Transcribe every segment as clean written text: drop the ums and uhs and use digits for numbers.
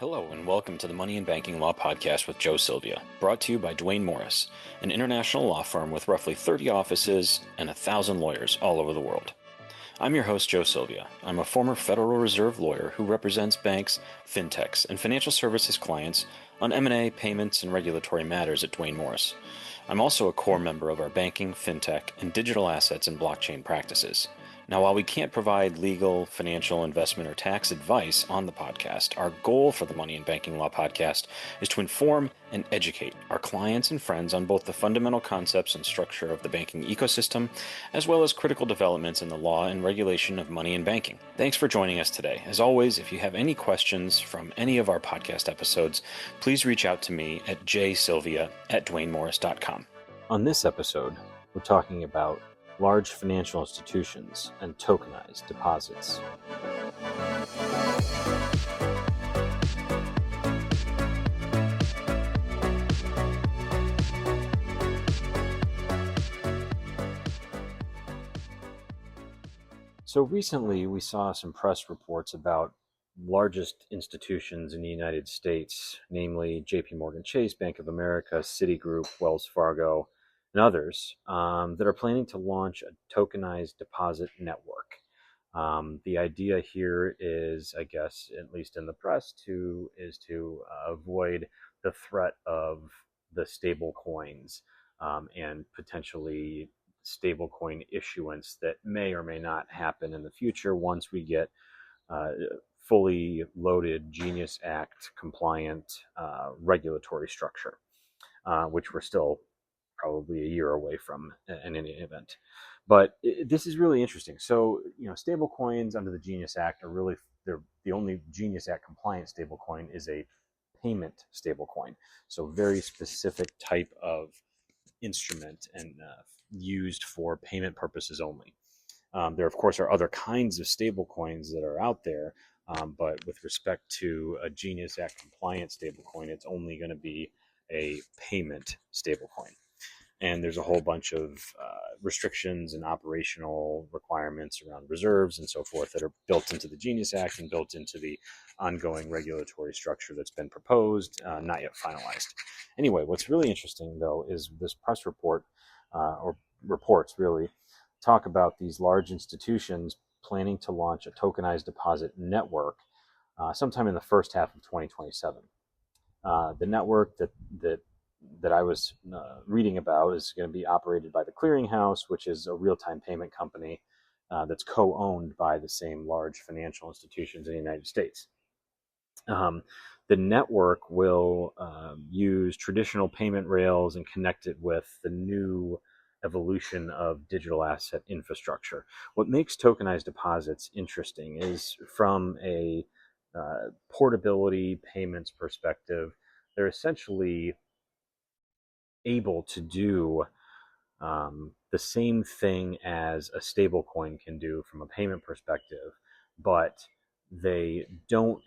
Hello and welcome to the Money and Banking Law Podcast with Joe Silvia, brought to you by Duane Morris, an international law firm with roughly 30 offices and 1,000 lawyers all over the world. I'm your host, Joe Silvia. I'm a former Federal Reserve lawyer who represents banks, fintechs, and financial services clients on M&A, payments, and regulatory matters at Duane Morris. I'm also a core member of our banking, fintech, and digital assets and blockchain practices. Now, while we can't provide legal, financial, investment, or tax advice on the podcast, our goal for the Money and Banking Law podcast is to inform and educate our clients and friends on both the fundamental concepts and structure of the banking ecosystem, as well as critical developments in the law and regulation of money and banking. Thanks for joining us today. As always, if you have any questions from any of our podcast episodes, please reach out to me at jsylvia@duanemorris.com. On this episode, we're talking about large financial institutions and tokenized deposits. So recently we saw some press reports about largest institutions in the United States, namely JP Morgan Chase, Bank of America, Citigroup, Wells Fargo, and others that are planning to launch a tokenized deposit network. The idea here is, I guess, at least in the press, to avoid the threat of the stable coins and potentially stablecoin issuance that may or may not happen in the future once we get fully loaded Genius Act compliant regulatory structure, which we're still probably a year away from in any event. But this is really interesting. So, stable coins under the Genius Act they're the only Genius Act compliant stable coin is a payment stable coin. So very specific type of instrument and used for payment purposes only. There, of course, are other kinds of stable coins that are out there, but with respect to a Genius Act compliant stable coin, it's only going to be a payment stable coin. And there's a whole bunch of restrictions and operational requirements around reserves and so forth that are built into the Genius Act and built into the ongoing regulatory structure that's been proposed, not yet finalized. Anyway, what's really interesting, though, is this press report, or reports really, talk about these large institutions planning to launch a tokenized deposit network sometime in the first half of 2027. The network that I was reading about is going to be operated by the Clearinghouse, which is a real-time payment company that's co-owned by the same large financial institutions in the United States. The network will use traditional payment rails and connect it with the new evolution of digital asset infrastructure. What makes tokenized deposits interesting is from a portability payments perspective, they're essentially able to do the same thing as a stable coin can do from a payment perspective, but they don't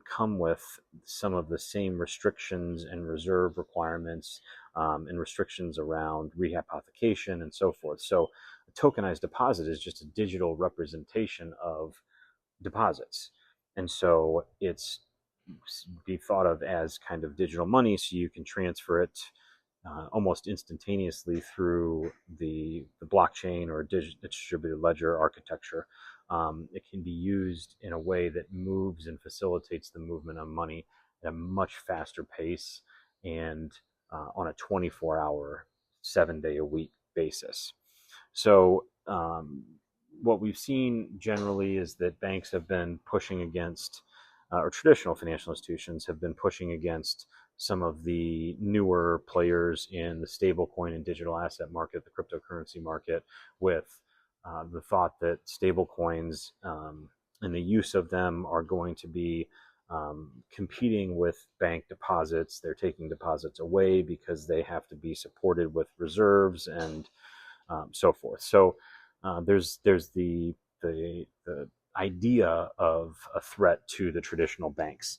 come with some of the same restrictions and reserve requirements and restrictions around rehypothecation and so forth. So a tokenized deposit is just a digital representation of deposits. And so it's be thought of as kind of digital money, so you can transfer it almost instantaneously through the blockchain or distributed ledger architecture. It can be used in a way that moves and facilitates the movement of money at a much faster pace and on a 24-hour, 7-day-a-week basis. So what we've seen generally is that banks have been pushing against, or traditional financial institutions have been pushing against some of the newer players in the stablecoin and digital asset market, the cryptocurrency market, with the thought that stablecoins and the use of them are going to be competing with bank deposits. They're taking deposits away because they have to be supported with reserves and so forth. So there's the idea of a threat to the traditional banks.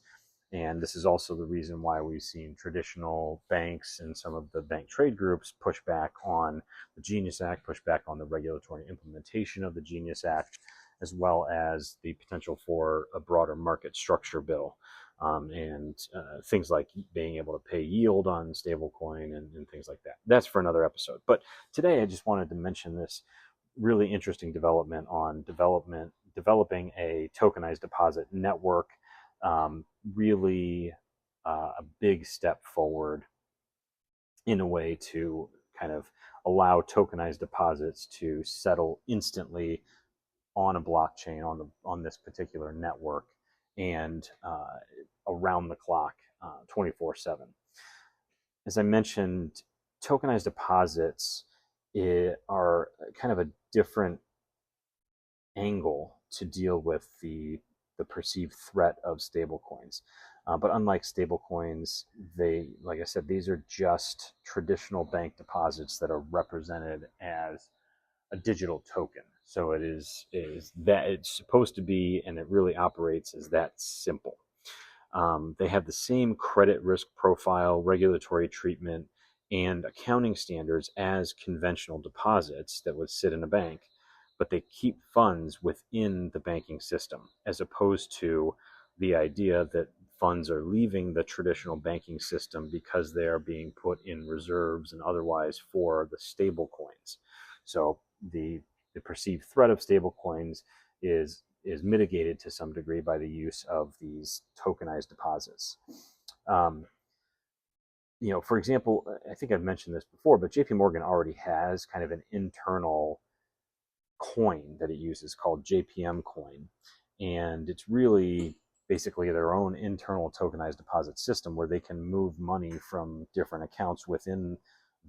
And this is also the reason why we've seen traditional banks and some of the bank trade groups push back on the Genius Act, push back on the regulatory implementation of the Genius Act, as well as the potential for a broader market structure bill, and things like being able to pay yield on stablecoin and things like that. That's for another episode. But today I just wanted to mention this really interesting development on developing a tokenized deposit network. Really a big step forward in a way to kind of allow tokenized deposits to settle instantly on a blockchain on this particular network and around the clock, 24/7. As I mentioned, tokenized deposits are kind of a different angle to deal with the perceived threat of stablecoins. But unlike stablecoins, like I said, these are just traditional bank deposits that are represented as a digital token. So is that it's supposed to be, and it really operates as that simple. They have the same credit risk profile, regulatory treatment, and accounting standards as conventional deposits that would sit in a bank, but they keep funds within the banking system, as opposed to the idea that funds are leaving the traditional banking system because they are being put in reserves and otherwise for the stable coins. So the perceived threat of stable coins is mitigated to some degree by the use of these tokenized deposits. For example, I think I've mentioned this before, but JP Morgan already has kind of an internal coin that it uses called JPM coin. And it's really basically their own internal tokenized deposit system where they can move money from different accounts within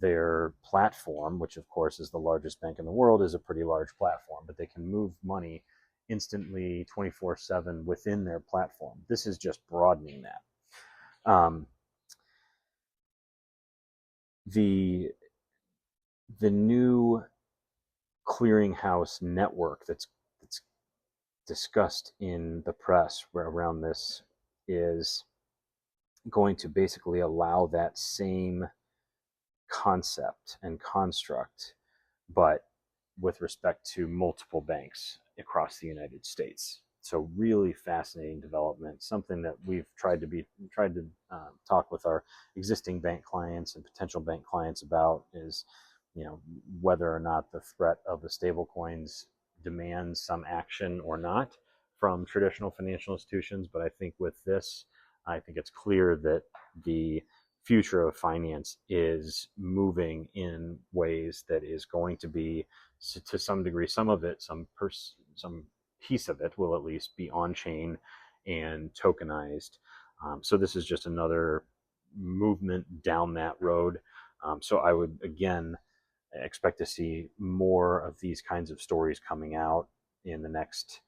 their platform, which of course is the largest bank in the world, is a pretty large platform, but they can move money instantly 24/7 within their platform. This is just broadening that. The new clearinghouse network that's discussed in the press around this is going to basically allow that same concept and construct, but with respect to multiple banks across the United States. So really fascinating development, something that we've tried to talk with our existing bank clients and potential bank clients about is, whether or not the threat of the stable coins demands some action or not from traditional financial institutions. But I think with this, I think it's clear that the future of finance is moving in ways that is going to be, to some degree, some piece of it will at least be on chain and tokenized. So this is just another movement down that road. So I would again expect to see more of these kinds of stories coming out in the next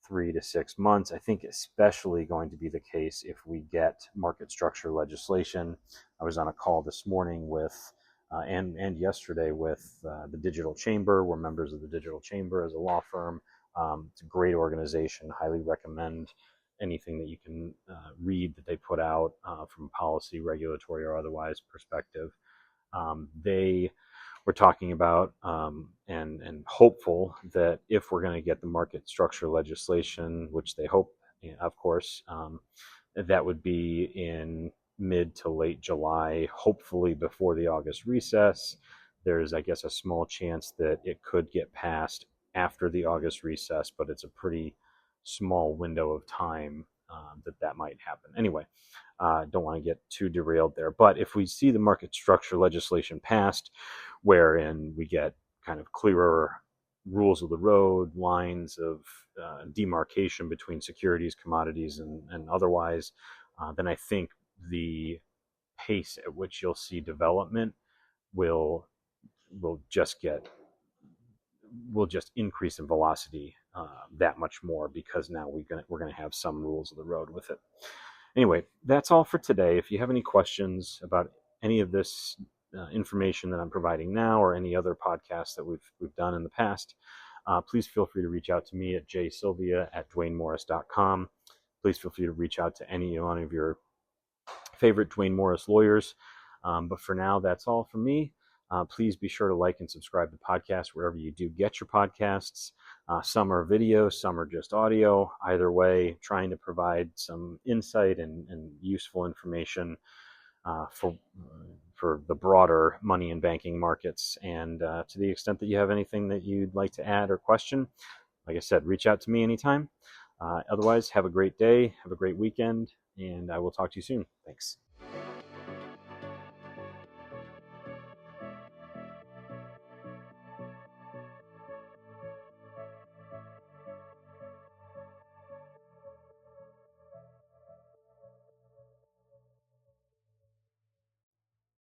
3 to 6 months. I think especially going to be the case if we get market structure legislation. I was on a call this morning with and yesterday with the Digital Chamber. We're members of the Digital Chamber as a law firm. It's a great organization. Highly recommend anything that you can read that they put out from a policy, regulatory, or otherwise perspective. They were talking about and hopeful that if we're going to get the market structure legislation, which they hope, of course, that would be in mid to late July, hopefully before the August recess. There's, I guess, a small chance that it could get passed after the August recess, but it's a pretty small window of time that might happen. Anyway, don't want to get too derailed there. But if we see the market structure legislation passed, wherein we get kind of clearer rules of the road, lines of demarcation between securities, commodities, and otherwise, then I think the pace at which you'll see development will just increase in velocity that much more, because now we're going to have some rules of the road with it. Anyway, that's all for today. If you have any questions about any of this information that I'm providing now, or any other podcasts that we've done in the past, please feel free to reach out to me at jsilvia@dwaynemorris.com. Please feel free to reach out to any one of your favorite Dwayne Morris lawyers. But for now, that's all from me. Please be sure to like and subscribe to the podcast wherever you do get your podcasts. Some are video, some are just audio. Either way, trying to provide some insight and useful information for the broader money and banking markets. And to the extent that you have anything that you'd like to add or question, like I said, reach out to me anytime. Otherwise, have a great day, have a great weekend, and I will talk to you soon. Thanks.